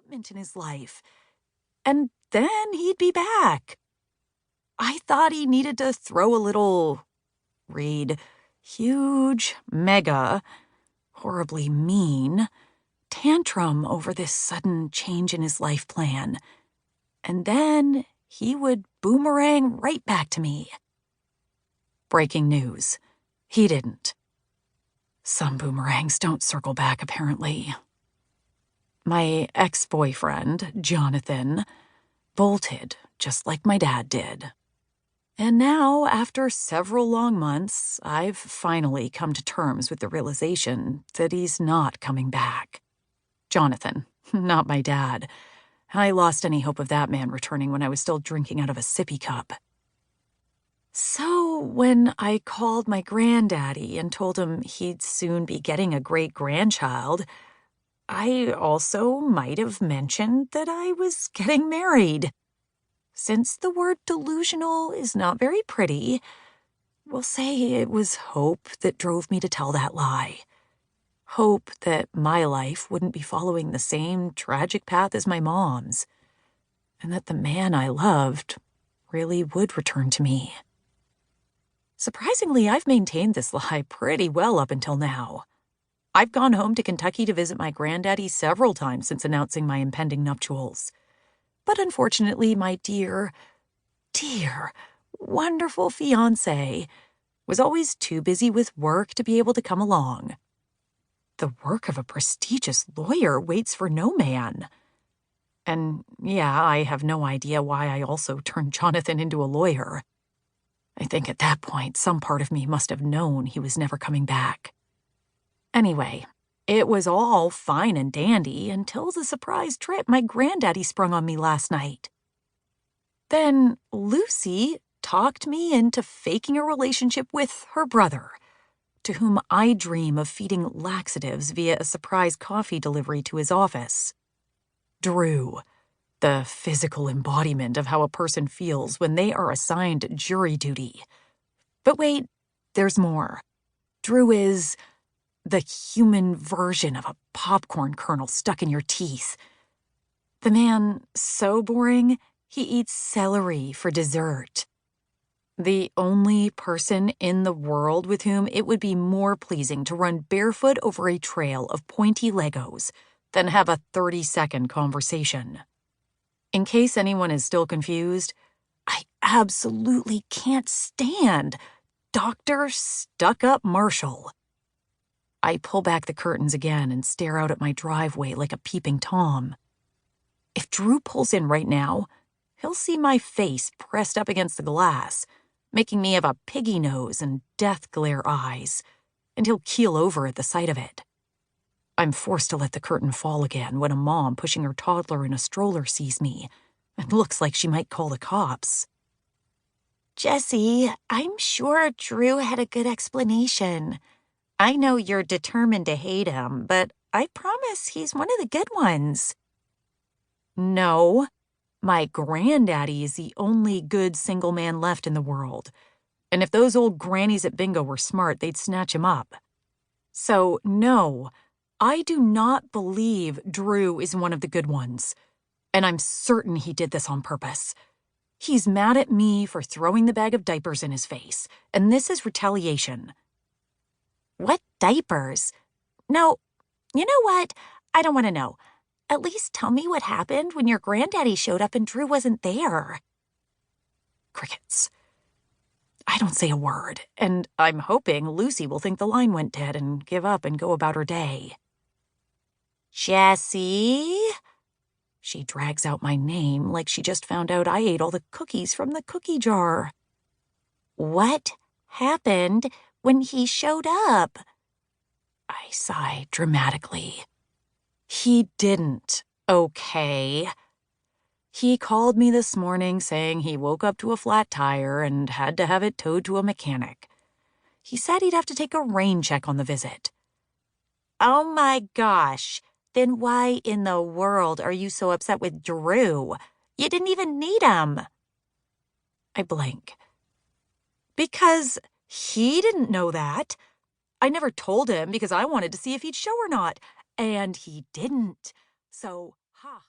disappointment in his life. And then he'd be back. I thought he needed to throw a little, read, huge, mega, horribly mean tantrum over this sudden change in his life plan. And then he would boomerang right back to me. Breaking news. He didn't. Some boomerangs don't circle back, apparently. My ex-boyfriend, Jonathan, bolted just like my dad did. And now, after several long months, I've finally come to terms with the realization that he's not coming back. Jonathan, not my dad. I lost any hope of that man returning when I was still drinking out of a sippy cup. So when I called my granddaddy and told him he'd soon be getting a great-grandchild, I also might have mentioned that I was getting married. Since the word delusional is not very pretty, we'll say it was hope that drove me to tell that lie. Hope that my life wouldn't be following the same tragic path as my mom's, and that the man I loved really would return to me. Surprisingly, I've maintained this lie pretty well up until now. I've gone home to Kentucky to visit my granddaddy several times since announcing my impending nuptials. But unfortunately, my dear, wonderful fiancé was always too busy with work to be able to come along. The work of a prestigious lawyer waits for no man. And yeah, I have no idea why I also turned Jonathan into a lawyer. I think at that point, some part of me must have known he was never coming back. Anyway, it was all fine and dandy until the surprise trip my granddaddy sprung on me last night. Then Lucy talked me into faking a relationship with her brother, to whom I dream of feeding laxatives via a surprise coffee delivery to his office. Drew, the physical embodiment of how a person feels when they are assigned jury duty. But wait, there's more. Drew is the human version of a popcorn kernel stuck in your teeth. The man, so boring, he eats celery for dessert. The only person in the world with whom it would be more pleasing to run barefoot over a trail of pointy Legos than have a 30-second conversation. In case anyone is still confused, I absolutely can't stand Dr. Stuck-Up Marshall. I pull back the curtains again and stare out at my driveway like a peeping Tom. If Drew pulls in right now, he'll see my face pressed up against the glass, making me have a piggy nose and death glare eyes, and he'll keel over at the sight of it. I'm forced to let the curtain fall again when a mom pushing her toddler in a stroller sees me and looks like she might call the cops. Jessie, I'm sure Drew had a good explanation. I know you're determined to hate him, but I promise he's one of the good ones. No, my granddaddy is the only good single man left in the world. And if those old grannies at bingo were smart, they'd snatch him up. So, no, I do not believe Drew is one of the good ones. And I'm certain he did this on purpose. He's mad at me for throwing the bag of diapers in his face, and this is retaliation. What diapers? No, you know what? I don't want to know. At least tell me what happened when your granddaddy showed up and Drew wasn't there. Crickets. I don't say a word, and I'm hoping Lucy will think the line went dead and give up and go about her day. Jessie? She drags out my name like she just found out I ate all the cookies from the cookie jar. What happened when he showed up? I sigh dramatically. He didn't, okay? He called me this morning saying he woke up to a flat tire and had to have it towed to a mechanic. He said he'd have to take a rain check on the visit. Oh my gosh, then why in the world are you so upset with Drew? You didn't even need him. I blank. Because he didn't know that. I never told him because I wanted to see if he'd show or not. And he didn't. So, ha.